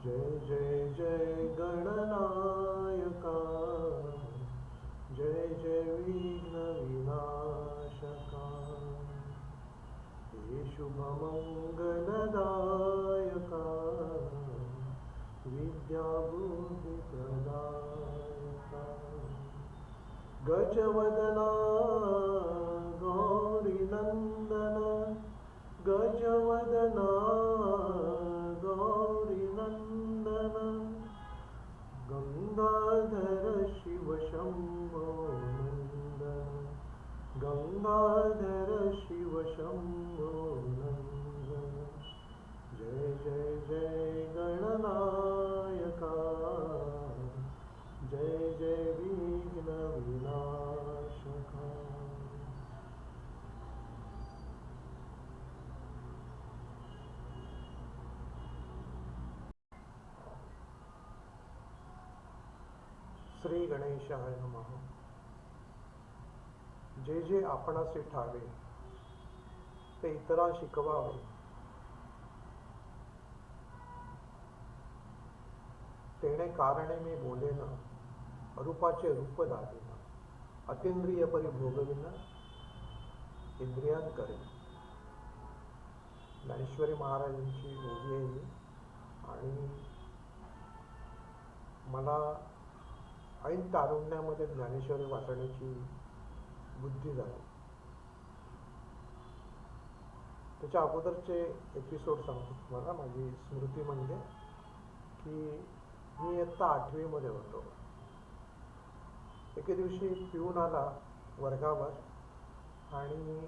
जय जय जय गणनायका, जय जय विघ्न विनाशका, हे शुभमंगलदायका, विद्याबुद्धि प्रदायका, गजवदना गौरीनंदना, गजवदना गौरीनंदना, गंगाधर शिव शंभो नंदन, गंगाधर शिव शंभो नंदन, जय जय जय गणनायका, जय जय विघ्न विनाशका. श्री गणेशाय नमः. जे जे आपणासी ठावे ते इतरा शिकवावे, तेणे कारणे मी बोलेन, रूपाचे रूप दाविन, अतींद्रिय परिभोगविन, इंद्रियांकरे. ज्ञानेश्वरी महाराजांची मुलगी आहे मी, आणि मला ऐन तारुण्यामध्ये ज्ञानेश्वरी वाचण्याची बुद्धी झाली. त्याच्या अगोदरचे एपिसोड सांगतो तुम्हाला. माझी स्मृती म्हणजे की मी इयत्ता 8वीमध्ये होतो. एके दिवशी पिऊन आला वर्गावर आणि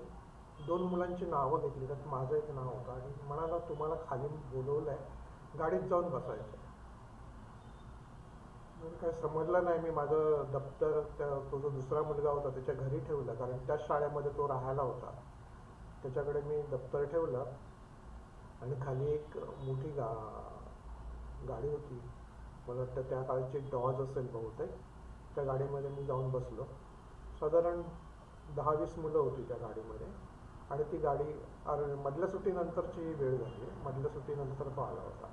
2 मुलांची नावं घेतली. त्यात माझं एक नाव होतं आणि म्हणाला, तुम्हाला खाली बोलवलंय, गाडीत जाऊन बसायचं. काय समजलं नाही. मी माझं दप्तर तो जो दुसरा मुलगा होता त्याच्या घरी ठेवलं, कारण त्याच शाळेमध्ये तो राहायला होता. त्याच्याकडे मी दप्तर ठेवलं आणि खाली एक मोठी गाडी होती. मला वाटतं त्या काळची डॉज असेल बहुतेक. त्या गाडीमध्ये मी जाऊन बसलो. साधारण 10-20 मुलं होती त्या गाडीमध्ये. आणि ती गाडी मधल्या सुट्टीनंतरची वेळ झाली. मधल्या सुट्टीनंतर तो आला होता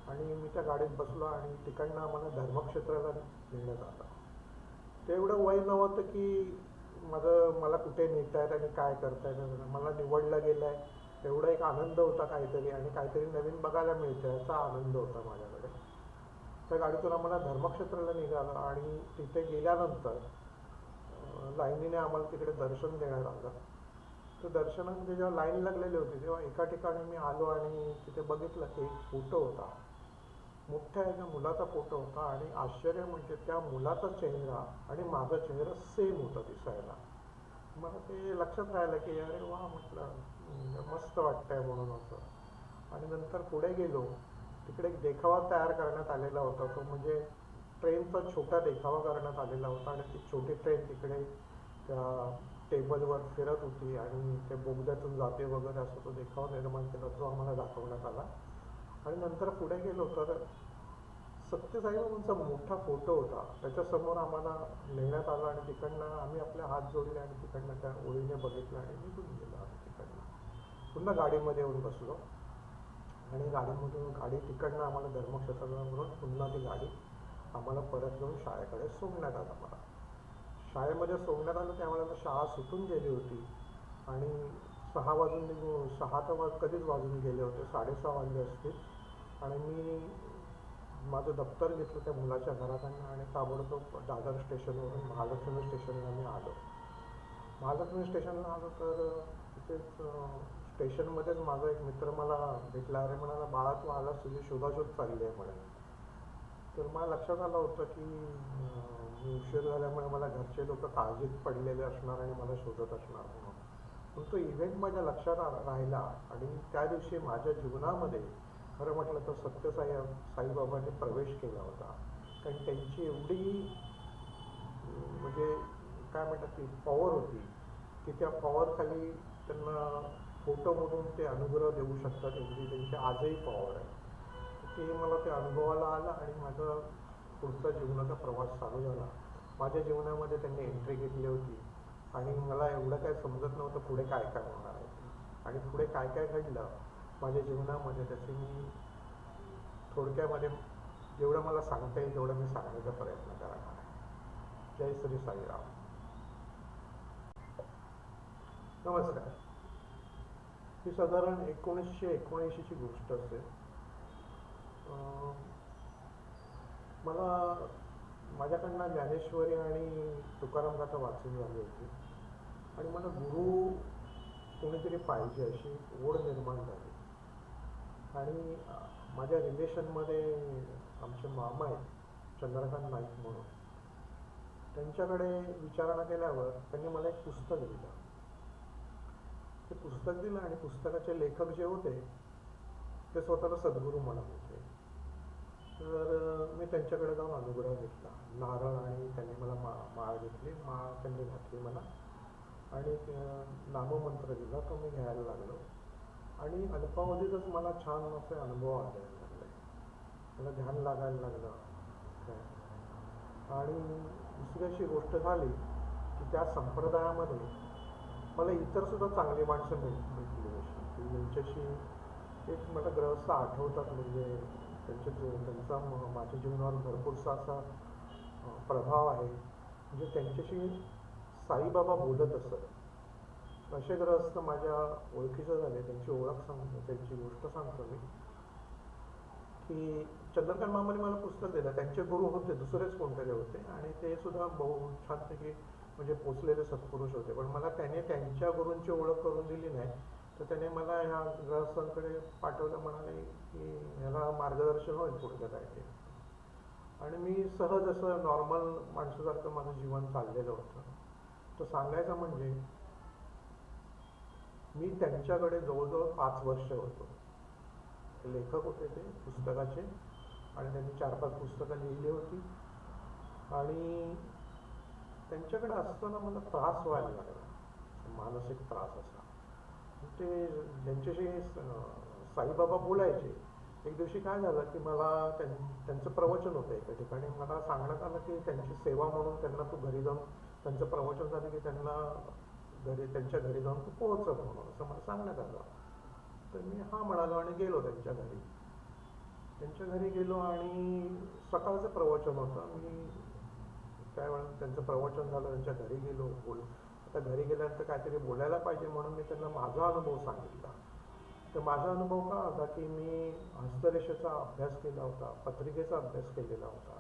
आणि मी त्या गाडीत बसलो आणि तिकडनं आम्हाला धर्मक्षेत्राला नेण्यात आलं. ते एवढं वय नव्हतं की मला कुठे नेत आहेत आणि काय करतायत. मला निवडलं गेलं आहे एवढा एक आनंद होता काहीतरी, आणि काहीतरी नवीन बघायला मिळतं याचा आनंद होता माझ्याकडे. त्या गाडीतून आम्हाला धर्मक्षेत्राला निघालं आणि तिथे गेल्यानंतर लाईनीने आम्हाला तिकडे दर्शन देण्यात आलं. तर दर्शनामध्ये जेव्हा लाईन लागलेली होती तेव्हा एका ठिकाणी मी आलो आणि तिथे बघितलं की एक फोटो होता. मोठ्या एका मुलाचा फोटो होता आणि आश्चर्य म्हणजे त्या मुलाचा चेहरा आणि माझा चेहरा सेम होता दिसायला. मला ते लक्षात राहिलं की अरे वा, म्हटलं मस्त वाटतंय म्हणून असं. आणि नंतर पुढे गेलो. तिकडे एक देखावा तयार करण्यात आलेला होता. तो म्हणजे ट्रेनचा छोटा देखावा करण्यात आलेला होता आणि ती छोटी ट्रेन तिकडे त्या टेबलवर फिरत होती आणि ते बोगद्यातून जाते वगैरे, असं तो देखावा निर्माण केला, जो आम्हाला दाखवण्यात आला. आणि नंतर पुढे गेलो तर सत्यसाईबाबांचा मोठा फोटो होता. त्याच्यासमोर आम्हाला नेण्यात आलं आणि तिकडनं आम्ही आपले हात जोडले आणि तिकडनं त्या ओळीने बघितलं आणि निघून गेलो आम्ही तिकडनं. पुन्हा गाडीमध्ये येऊन बसलो आणि गाडी तिकडनं आम्हाला धर्मक्षेत्रावरून पुन्हा ती गाडी आम्हाला परत घेऊन शाळेकडे सोडण्यात आलं. मला शाळेमध्ये सोडण्यात आलं त्यावेळेला शाळा सुटून गेली होती आणि 6 वाजून 6 तर कधीच वाजून गेले होते, 6:30 वाजले असतील. आणि मी माझं दप्तर घेतलं त्या मुलाच्या घराकडनं आणि ताबडतोब दादर स्टेशनवरून महालक्ष्मी स्टेशनला मी आलो. महालक्ष्मी स्टेशनला आलो तर तिथेच स्टेशनमध्येच माझा एक मित्र मला भेटला. अरे म्हणाला, बाळा तू आलास, तुझी शोधाशोध चालली आहे म्हणे. तर मला लक्षात आलं होतं की मी उशीर झाल्यामुळे मला घरचे लोक काळजीत पडलेले असणार आणि मला शोधत असणार म्हणून. पण तो इव्हेंट माझ्या लक्षात राहिला आणि त्या दिवशी माझ्या जीवनामध्ये खरं म्हटलं तर साईबाबांनी प्रवेश केला होता. कारण त्यांची एवढी म्हणजे काय म्हणतात ती पॉवर होती की त्या पॉवरखाली त्यांना फोटोमधून ते अनुग्रह देऊ शकतात, एवढी त्यांची आजही पॉवर आहे. ते मला ते अनुभवाला आलं आणि माझा पुढचा जीवनाचा प्रवास चालू झाला. माझ्या जीवनामध्ये त्यांनी एंट्री घेतली होती आणि मला एवढं काय समजत नव्हतं पुढे काय काय होणार आहे. आणि पुढे काय काय घडलं माझ्या जीवनामध्ये त्याची मी थोडक्यामध्ये जेवढं मला सांगता येईल तेवढं मी सांगण्याचा प्रयत्न करणार आहे. जय श्री साईराम. नमस्कार. ही साधारण 1979ची गोष्ट असेल. मला माझ्याकडनं ज्ञानेश्वरी आणि तुकाराम गाथा वाचून झाली होती आणि मला गुरु कोणीतरी पाहिजे अशी ओढ निर्माण झाली. आणि माझ्या रिलेशनमध्ये आमचे मामा आहेत चंद्रकांत नाईक म्हणून, त्यांच्याकडे विचारणा केल्यावर त्यांनी मला एक पुस्तक दिलं. ते पुस्तक दिलं आणि पुस्तकाचे लेखक जे होते ते स्वतःला सद्गुरू म्हणत होते. तर मी त्यांच्याकडे जाऊन अनुग्रह घेतला. नारळ आणि त्यांनी मला माळ घेतली, माळ त्यांनी घातली मला आणि नाममंत्र दिला, तो मी घ्यायला लागलो. आणि अल्पावधीतच मला छान असे अनुभव आले लागले, मला ध्यान लागायला लागलं. आणि दुसरी अशी गोष्ट झाली की त्या संप्रदायामध्ये मला इतर सुद्धा चांगली माणसं भेटली अशी की ज्यांच्याशी एक मला ग्रहस्थ आठवतात. म्हणजे त्यांचा माझ्या जीवनावर भरपूरसा असा प्रभाव आहे. म्हणजे त्यांच्याशी साईबाबा बोलत असत. असे ग्रहस्थ माझ्या ओळखीचे झाले. त्यांची ओळख सांगतो, त्यांची गोष्ट सांगतो मी की चंद्रकांत मामाने मला पुस्तक दिलं. त्यांचे गुरु होते, दुसरेच कोणतरी होते आणि ते सुद्धा बहु छानपैकी म्हणजे पोचलेले सत्पुरुष होते. पण मला त्याने त्यांच्या गुरूंची ओळख करून दिली नाही. तर त्याने मला ह्या ग्रहस्थांकडे पाठवलं. म्हणाले की ह्याला मार्गदर्शन होईल पुढच्या काय. आणि मी सहज असं नॉर्मल माणसासारखं माझं जीवन चाललेलं होतं. तर सांगायचं म्हणजे मी त्यांच्याकडे जवळजवळ 5 वर्ष होतो. ते लेखक होते ते पुस्तकाचे आणि त्यांनी 4-5 पुस्तकं लिहिली होती. आणि त्यांच्याकडे असताना मला त्रास व्हायला लागला, मानसिक त्रास असा. ते ज्यांच्याशी साईबाबा बोलायचे. एक दिवशी काय झालं की मला त्यांचं प्रवचन होतं एका ठिकाणी. मला सांगण्यात आलं की त्यांची सेवा म्हणून त्यांना तू घरी जाऊन, त्यांचं प्रवचन झालं की त्यांना त्यांच्या घरी जाऊन तू पोहोचव म्हणून असं मला सांगण्यात आलं. तर मी हा म्हणालो आणि गेलो त्यांच्या घरी. त्यांच्या घरी गेलो आणि सकाळचं प्रवचन होतं. मी त्यावेळेस त्यांचं प्रवचन झालं, त्यांच्या घरी गेलो. आता घरी गेल्यानंतर काहीतरी बोलायला पाहिजे म्हणून मी त्यांना माझा अनुभव सांगितला. तर माझा अनुभव काय होता की मी हस्तरेषेचा अभ्यास केला होता, पत्रिकेचा अभ्यास केलेला होता.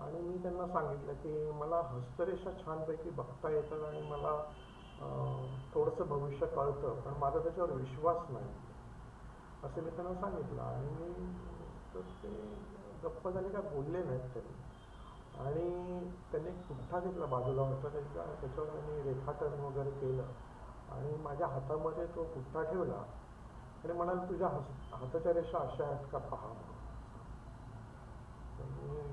आणि मी त्यांना सांगितलं की मला हस्तरेषा छानपैकी बघता येतात आणि मला थोडंसं भविष्य कळतं, पण माझा त्याच्यावर विश्वास नाही असं मी त्यांना सांगितलं. आणि मी तर ते गप्प झाले, काय बोलले नाहीत त्यांनी. आणि त्यांनी एक पुठ्ठा घेतला बाजूला होता त्याच्यावर त्यांनी रेखाटन वगैरे केलं आणि माझ्या हातामध्ये तो पुठ्ठा ठेवला आणि म्हणाले तुझ्या हाताच्या रेषा अशा आहेत का पहा.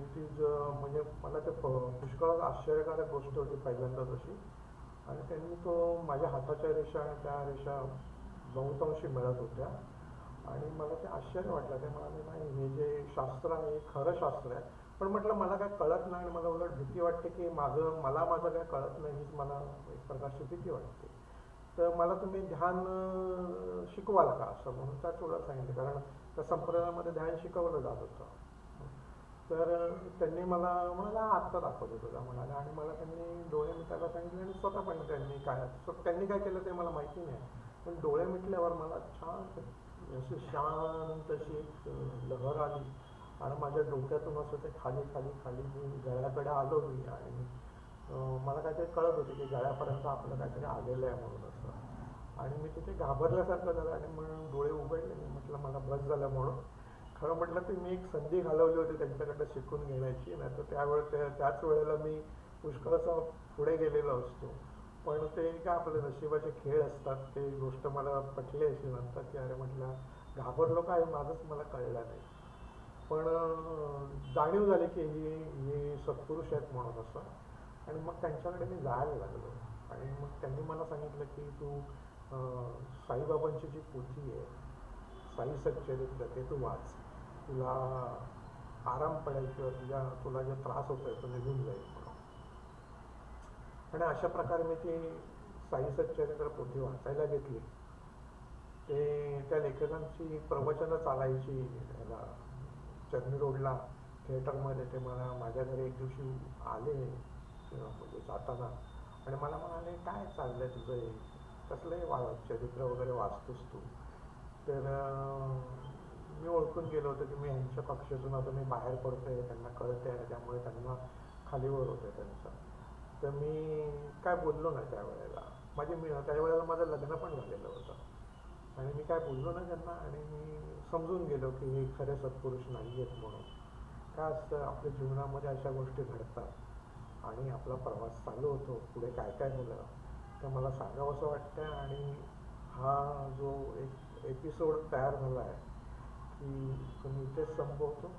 इट इज म्हणजे मला ते पुष्कळ आश्चर्यकारक गोष्ट होती पहिल्यांदा तशी. आणि त्यांनी तो माझ्या हाताच्या रेषा आणि त्या रेषा बहुतांशी मिळत होत्या आणि मला ते आश्चर्य वाटलं. ते म्हणाले नाही, हे जे शास्त्र आहे हे खरं शास्त्र आहे. पण म्हटलं मला काय कळत नाही आणि मला उलट भीती वाटते की मला माझं काय कळत नाही, हीच मला एक प्रकारची भीती वाटते. तर मला तुम्ही ध्यान शिकवाल का असं म्हणून त्या थोडं सांगितलं, कारण त्या संप्रदायामध्ये ध्यान शिकवलं जात होतं. तर त्यांनी मला म्हणाला आत्ता दाखवतो तुला म्हणाले. आणि मला त्यांनी डोळे मिटायला सांगितले आणि स्वतः पण त्यांनी काय केलं ते मला माहिती नाही. पण डोळे मिटल्यावर मला छान अशी शांत अशी एक लहर आली आणि माझ्या डोक्यातून असं ते खाली खाली खाली मी गळ्याकडे आलो मी. आणि मला काहीतरी कळत होते की गळ्यापर्यंत आपलं काहीतरी आलेलं आहे म्हणून असं. आणि मी तिथे घाबरल्यासारखं झालं आणि म्हणून डोळे उघडले. मी म्हटलं मला बस झालं म्हणून. खरं म्हटलं तर मी एक संधी घालवली होती त्यांच्याकडे शिकून घेण्याची, नाही तर त्याच वेळेला मी पुष्कळसा पुढे गेलेलो असतो. पण ते काय आपले नशिबाचे खेळ असतात. ते गोष्ट मला पटली अशी नंतर की अरे म्हटलं घाबरलो काय, माझंच मला कळलं नाही. पण जाणीव झाली की हे सत्पुरुष आहेत म्हणून असं. आणि मग त्यांच्याकडे मी जायला लागलो आणि मग त्यांनी मला सांगितलं की तू साईबाबांची जी पोथी आहे साई सच्चरित्र ते तू वाच, तुला आराम पडेल किंवा तुला जो त्रास होतोय तो निघून जाईल म्हणून. आणि अशा प्रकारे मी ती साई सच्चरित्र पोथी वाचायला घेतली. त्या लेखकांची प्रवचनं चालायची चर्नी रोडला थिएटरमध्ये ते मला माझ्या घरी एक दिवशी आले म्हणजे जाताना आणि मला म्हणाले, काय चाललंय तुझं हे, कसलंही चरित्र वगैरे वाचतोस तू. तर मी ओळखून गेलो होतो की मी ह्यांच्या कक्षेतून आता मी बाहेर पडतोय, त्यांना कळतंय, त्यामुळे त्यांना खालीवर होतंय त्यांचं. तर मी काय बोललो नाही त्यावेळेला. त्यावेळेला माझं लग्न पण झालेलं होतं आणि मी काय बोललो नाही त्यांना आणि मी समजून गेलो की हे खरे सत्पुरुष नाही आहेत म्हणून. काय असतं, आपल्या जीवनामध्ये अशा गोष्टी घडतात आणि आपला प्रवास चालू होतो. पुढे काय काय झालं तर मला सांगावंसं वाटतं आणि हा जो एक एपिसोड तयार झाला आहे की तो मी इथेच संपवतो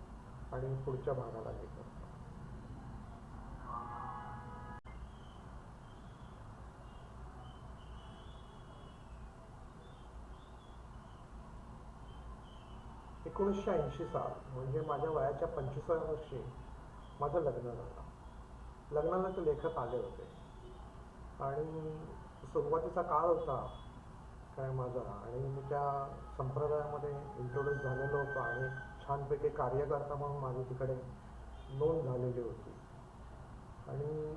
आणि पुढच्या भागाला हे करतो. 1980 साल म्हणजे माझ्या वयाच्या 25व्या वर्षी माझं लग्न झालं. लग्नाला ते लेखक आले होते आणि सुरुवातीचा काळ होता काय माझा आणि मी त्या संप्रदायामध्ये इंट्रोड्यूस झालेलो होतो आणि छानपैकी कार्यकर्ता म्हणून माझी तिकडे नोंद झालेली होती. आणि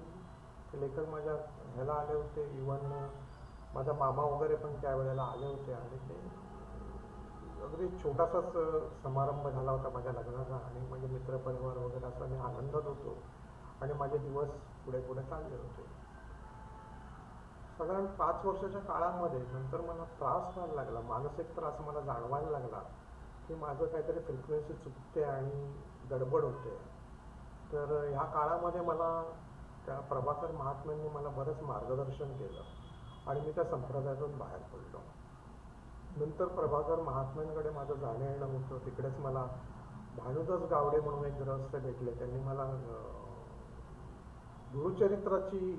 ते लेखक माझ्या ह्याला आले होते, इवन माझा मामा वगैरे पण त्यावेळेला आले होते आणि ते अगदी छोटासाच समारंभ झाला होता माझ्या लग्नाचा आणि माझे मित्रपरिवार वगैरे असं मी आनंदात होतो आणि माझे दिवस पुढे पुढे चालले होते. साधारण 5 वर्षाच्या काळामध्ये नंतर मला त्रास व्हायला लागला, मानसिक त्रास मला जाणवायला लागला की माझं काहीतरी फ्रिक्वेन्सी चुकते आणि गडबड होते. तर ह्या काळामध्ये मला त्या प्रभाकर महात्म्यांनी मला बरंच मार्गदर्शन केलं आणि मी त्या संप्रदायातून बाहेर पडलो. नंतर प्रभाकर महात्म्यांकडे माझं जाणं येणं होतं. तिकडेच मला भानुदास गावडे म्हणून एक गृहस्थ भेटले. त्यांनी मला गुरुचरित्राची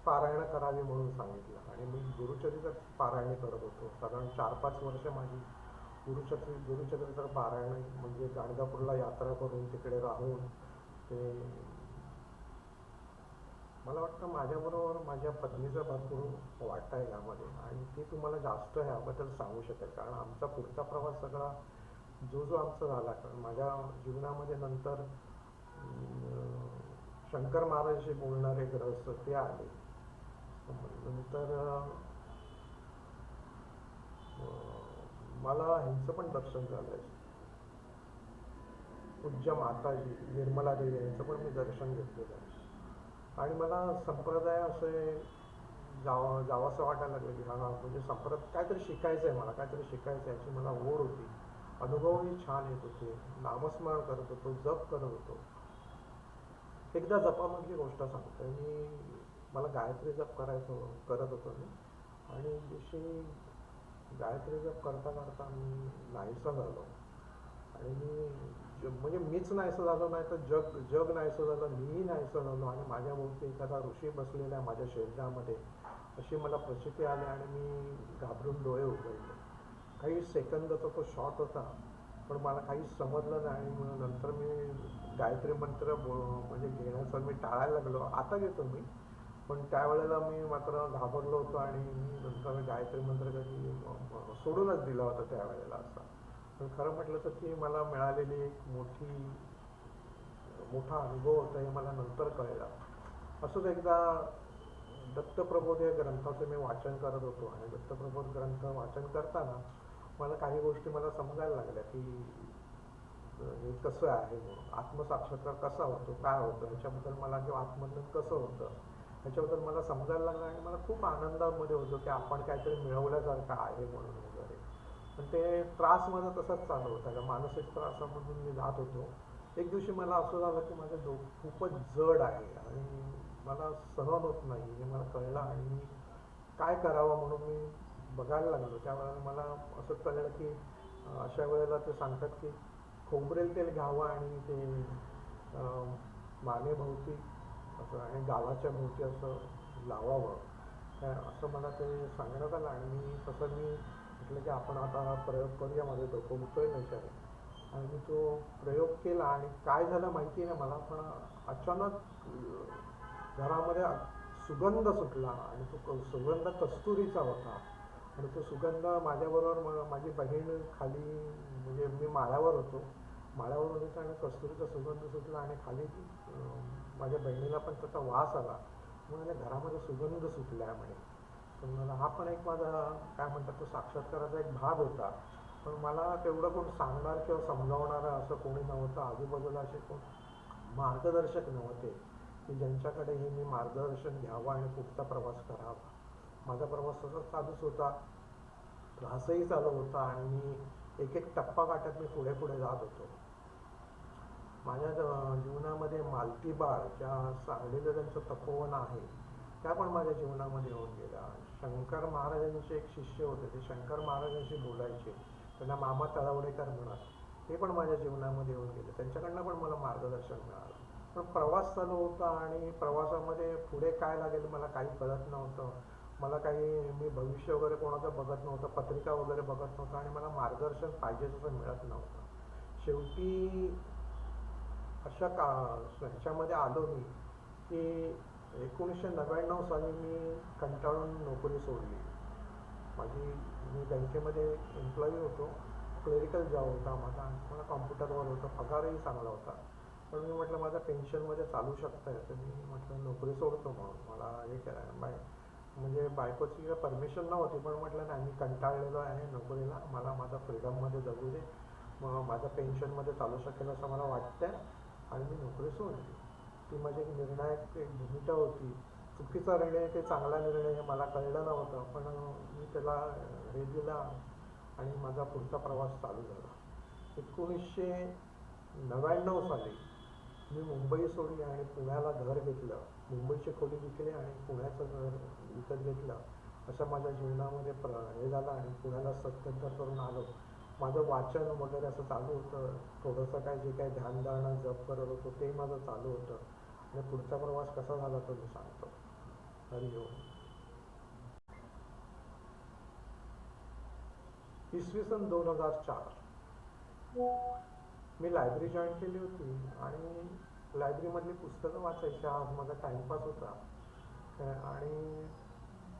पारायण करावी म्हणून सांगितलं आणि मी गुरुचरित्र पारायण करत होतो. साधारण 4-5 वर्ष माझी गुरुचरित्र पारायण म्हणजे गाणगापूरला यात्रा करून तिकडे राहून ते मला वाटतं माझ्याबरोबर माझ्या पत्नीचा भरपूर वाटा आहे यामध्ये आणि ती तुम्हाला जास्त ह्याबद्दल सांगू शकेल कारण आमचा पुढचा प्रवास सगळा जो आमचा झाला. कारण माझ्या जीवनामध्ये नंतर शंकर महाराजांशी बोलणारे ग्रहस्थ ते आले. नंतर मला ह्यांचं पण दर्शन झालंय, पूज्य माताजी निर्मला देवी यांचं पण मी दर्शन घेतलेलं आहे आणि मला संप्रदाय असे जावंसं वाटायला लागलं की हा म्हणजे काहीतरी शिकायचं आहे, मला काहीतरी शिकायचं आहे याची मला ओढ होती. अनुभवही छान येत होते, नामस्मरण करत होतो, जप करत होतो. एकदा जपामधली गोष्ट सांगतोय मला गायत्री जप करत होतो मी आणि दिवशी गायत्री जप करता करता मी नाहीसं झालो आणि म्हणजे मीच नाहीसं झालो नाही तर जग नाहीसं झालं, मीही नाहीसं झालो आणि माझ्या भोवती एखादा ऋषी बसलेला आहे माझ्या शरीरामध्ये अशी मला प्रचिती आली आणि मी घाबरून डोळे उघडले. काही सेकंदाचा तो शॉट होता पण मला काहीच समजलं नाही आणि म्हणून नंतर मी गायत्री मंत्र म्हणजे घेण्याचं मी टाळायला लागलो. आता घेतो मी पण त्यावेळेला मी मात्र घाबरलो होतो आणि मी नंतर गायत्री मंत्र कधी सोडूनच दिला होता त्यावेळेला असा. पण खरं म्हटलं तर ती मला मिळालेली एक मोठा अनुभव होता हे मला नंतर कळलं. असंच एकदा दत्तप्रबोध या ग्रंथाचं मी वाचन करत होतो आणि दत्तप्रबोध ग्रंथ वाचन करताना मला काही गोष्टी मला समजायला लागल्या की हे कसं आहे म्हणून, आत्मसाक्षात्कार कसा होतो, काय होतं ह्याच्याबद्दल मला किंवा आत्मज्ञान कसं होतं ह्याच्याबद्दल मला समजायला लागलं आणि मला खूप आनंदामध्ये होतो की आपण काहीतरी मिळवल्यासारखं आहे म्हणून वगैरे. पण ते त्रास माझा तसाच चालू होता का मानसिक त्रासामधून मी जात होतो. एक दिवशी मला असं झालं की माझं डोकं खूपच जड आहे आणि मला सहन होत नाही हे मला कळलं आणि मी काय करावं म्हणून मी बघायला लागलो. त्यावेळेला मला असं कळलं की अशा वेळेला ते सांगतात की खोबरेल तेल घ्यावं आणि ते मानेभोवती असं आणि गालाच्या भोवती असं लावावं काय असं मला ते सांगण्यात आलं आणि मी म्हटलं की आपण आता हा प्रयोग करूया, माझं डोकं उठतोय विचार आणि मी तो प्रयोग केला आणि काय झालं माहिती नाही मला पण अचानक घरामध्ये सुगंध सुटला आणि तो सुगंध कस्तुरीचा होता आणि तो सुगंध माझ्याबरोबर माझी बहीण खाली म्हणजे मी माळ्यावर होतो माळ्यावरून येतं आणि कस्तुरीचा सुगंध सुटला आणि खाली माझ्या बहिणीला पण त्याचा वास आला. म्हणाले घरामध्ये सुगंध सुटला आहे म्हणे. तर मला हा पण एक माझा काय म्हणतात तो साक्षात्काराचा एक भाग होता. पण मला तेवढं कोण सांगणार किंवा समजावणारं असं कोणी नव्हतं. आजूबाजूला असे कोण मार्गदर्शक नव्हते की ज्यांच्याकडे मी मार्गदर्शन घ्यावं आणि पुढचा प्रवास करावा. माझा प्रवास तसाच चालूच होता. त्रासही चालू होता आणि मी एक एक टप्पा गाठत मी पुढे पुढे जात होतो. माझ्या जीवनामध्ये मालतीबाळ ज्या सांगलीचं त्यांचं तपोवन आहे त्या पण माझ्या जीवनामध्ये येऊन गेल्या. शंकर महाराजांचे एक शिष्य होते, ते शंकर महाराजांशी बोलायचे, त्यांना मामा तळवडेकर म्हणत. ते पण माझ्या जीवनामध्ये येऊन गेले, त्यांच्याकडनं पण मला मार्गदर्शन मिळालं. पण प्रवास चालू होता आणि प्रवासामध्ये पुढे काय लागेल मला काही कळत नव्हतं. मला काही मी भविष्य वगैरे कोणाचं बघत नव्हतं, पत्रिका वगैरे बघत नव्हतं आणि मला मार्गदर्शन पाहिजे तसं मिळत नव्हतं. शेवटी अशा ह्याच्यामध्ये आलो मी की 1999 साली मी कंटाळून नोकरी सोडली. मी बँकेमध्ये एम्प्लॉई होतो, क्लेरिकल जॉब होता माझा. मला कॉम्प्युटरवर होतं, पगारही चांगला होता. पण मी म्हटलं माझं पेन्शनमध्ये चालू शकतं आहे, तर मी म्हटलं नोकरी सोडतो. म्हणून मला हे करायला म्हणजे बायकोची परमिशन नव्हती, पण म्हटलं नाही मी कंटाळलेलो आहे नोकरीला, मला माझा फ्रीडममध्ये जगू दे, मग माझं पेन्शनमध्ये चालू शकेल असं मला वाटतं आणि मी नोकरी सोडली. ती माझी एक निर्णायक एक भूमिका होती. चुकीचा निर्णय की चांगला निर्णय हे मला कळलं नव्हतं, पण मी त्याला हे दिला आणि माझा पुढचा प्रवास चालू झाला. 1999 साली मी मुंबई सोडली आणि पुण्याला घर घेतलं. मुंबईची खोली विकली आणि पुण्याचं घर विकत घेतलं. असं माझ्या जीवनामध्ये हे झालं आणि पुण्याला सत्यंतर करून आलो. माझं वाचन वगैरे असं चालू होतं. थोडंसं काय जे काही ध्यानधारणा जप करत होतो ते माझं चालू होतं. आणि पुढचा प्रवास कसा झाला तो मी सांगतो. हरिओम. इसवी सन 2004 मी लायब्ररी जॉईन केली होती आणि लायब्ररीमधली पुस्तकं वाचायची. आज माझा टाइमपास होता आणि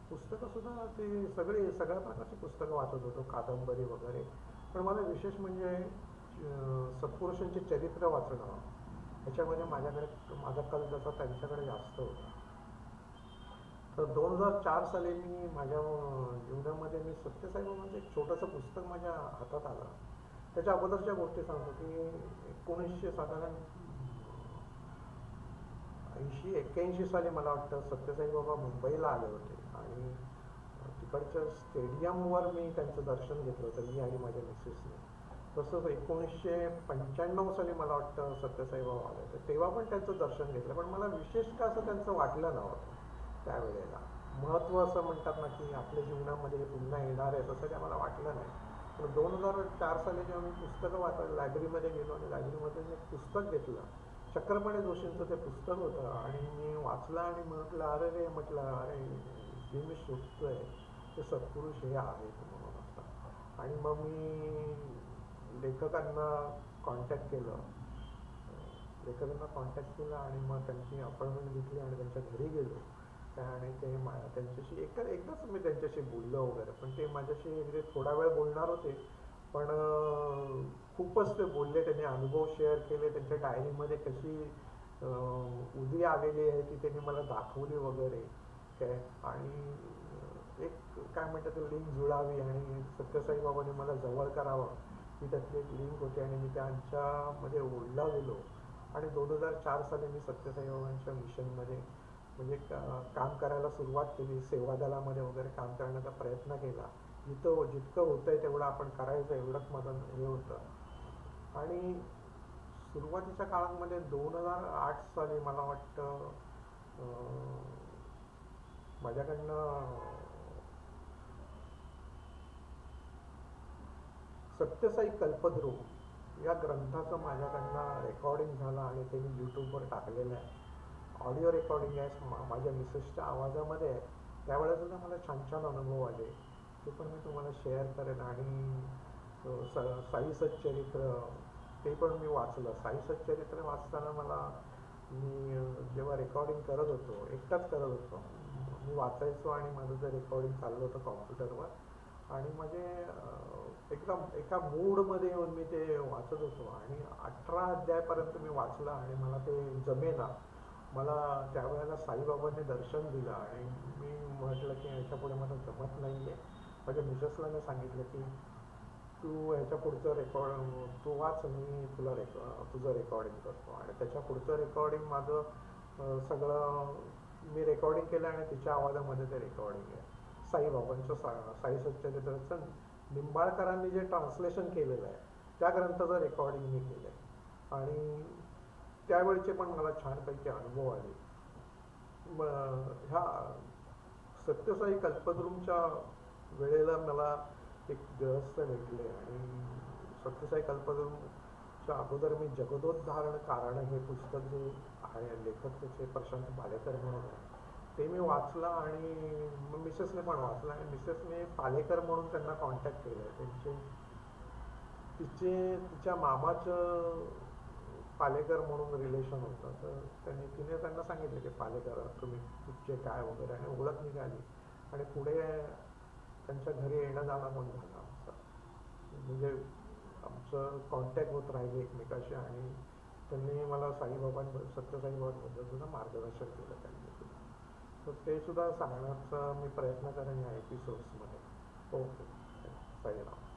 पुस्तकंसुद्धा ते सगळ्या प्रकारची पुस्तकं वाचत होतो, कादंबरी वगैरे. पण मला विशेष म्हणजे सत्पुरुषांचे चरित्र वाचणं ह्याच्यामध्ये माझा कल जसा त्यांच्याकडे जास्त होता. तर 2004 साली मी माझ्या जीवनामध्ये मी सत्यसाई बाबांचं एक छोटंसं पुस्तक माझ्या हातात आलं. त्याच्या अगोदरच्या गोष्टी सांगतो की 1900 साधारण 80-81 साली मला वाटतं सत्यसाई बाबा मुंबईला आले होते आणि तिकडच्या स्टेडियमवर मी त्यांचं दर्शन घेतलं होतं, मी आणि माझ्या मिसेसने. तसंच 1995 साली मला वाटतं सत्यसाई बाबा आले होते, तेव्हा पण त्यांचं दर्शन घेतलं. पण मला विशेष का असं त्यांचं वाटलं नव्हतं त्यावेळेला. महत्त्व असं म्हणतात ना की आपल्या जीवनामध्ये हे पुन्हा येणार आहे, तसं काय मला वाटलं नाही. पण 2004 साली जेव्हा मी पुस्तकं वाचायला लायब्ररीमध्ये गेलो आणि लायब्ररीमध्ये एक पुस्तक घेतलं, चक्रपाणी जोशींचं ते पुस्तक होतं आणि मी वाचलं आणि म्हटलं अरे जे मी शोधतोय ते सत्पुरुष हे आहेत म्हणून असं. आणि मग मी लेखकांना कॉन्टॅक्ट केलं आणि मग त्यांची अपॉइंटमेंट घेतली आणि त्यांच्या घरी गेलो आणि ते त्यांच्याशी एकदाच मी त्यांच्याशी बोललो वगैरे. पण ते माझ्याशी थोडा वेळ बोलणार होते, पण खूपच ते बोलले. त्यांनी अनुभव शेअर केले, त्यांच्या डायरीमध्ये कशी उदी आलेली आहे ती त्यांनी मला दाखवली वगैरे काय. आणि एक काय म्हणतात लिंक जुळावी आणि सत्यसाई बाबांनी मला जवळ करावं ही त्यातली एक लिंक होती आणि मी त्यांच्यामध्ये ओढला गेलो. आणि 2004 साली मी सत्यसाई बाबांच्या मिशनमध्ये म्हणजे काम करायला सुरुवात केली. सेवादलामध्ये वगैरे काम करण्याचा प्रयत्न केला. जितकं होतंय तेवढं आपण करायचं एवढंच माझं हे होतं. आणि सुरुवातीच्या काळामध्ये 2008 साली मला वाटतं माझ्याकडनं सत्यसाई कल्पद्रुम या ग्रंथाचं माझ्याकडनं रेकॉर्डिंग झालं आणि ते मी यूट्यूबवर टाकलेलं आहे. ऑडिओ रेकॉर्डिंग आहे, माझ्या मिसेसच्या आवाजामध्ये आहे. त्यावेळेस सुद्धा मला छान छान अनुभव आले, ते पण मी तुम्हाला शेअर करेन. आणि साई सच्चरित्र ते पण मी वाचलं. साई सच्चरित्र वाचताना मी जेव्हा रेकॉर्डिंग करत होतो, एकटाच करत होतो, मी वाचायचो आणि माझं ते रेकॉर्डिंग चाललं होतं कॉम्प्युटरवर. आणि म्हणजे एकदम एका मूडमध्ये येऊन मी ते वाचत होतो आणि 18 अध्यायापर्यंत मी वाचलं आणि मला ते जमेना. मला त्यावेळेला साईबाबांनी दर्शन दिलं आणि मी म्हटलं की ह्याच्यापुढे मला जमत नाही आहे. माझ्या मिसेसला मी सांगितलं की तू ह्याच्या पुढचं रेकॉर्ड तू वाच, मी तुला तुझं रेकॉर्डिंग करतो. आणि त्याच्या पुढचं रेकॉर्डिंग माझं सगळं मी रेकॉर्डिंग केलं आणि तिच्या आवाजामध्ये ते रेकॉर्डिंग आहे. साईबाबांचं साई सच्चरित्राचं निंबाळकरांनी जे ट्रान्सलेशन केलेलं आहे त्या ग्रंथाचं रेकॉर्डिंग मी केलं आहे. आणि त्यावेळचे पण मला छानपैकी अनुभव आले. ह्या सत्यसाई कल्पद्रुमच्या वेळेला मला एक गृहस्थ भेटले आणि सत्यसाई कल्पद्रुमच्या अगोदर मी जगदोद्धारण कारण हे पुस्तक जे आहे, लेखक त्याचे प्रशांत पालेकर म्हणून आहे, ते मी वाचलं आणि मिसेसने पण वाचलं. आणि मिसेसने पालेकर म्हणून त्यांना कॉन्टॅक्ट केलं. तिच्या मामाचं पालेकर म्हणून रिलेशन होतं. तर तिने त्यांना सांगितलं की पालेकर तुम्ही तुमचे काय वगैरे, आणि ओळख निघाली आणि पुढे त्यांच्या घरी येणं जाणं पण झालं आमचं. म्हणजे आमचं कॉन्टॅक्ट होत राहिले एकमेकाशी. आणि त्यांनी मला सत्यसाईबाबांबद्दल सुद्धा मार्गदर्शन केलं त्यांनी सुद्धा. तर ते सुद्धा सांगण्याचा मी प्रयत्न करेन या एपिसोड्समध्ये. ओके, साईराम.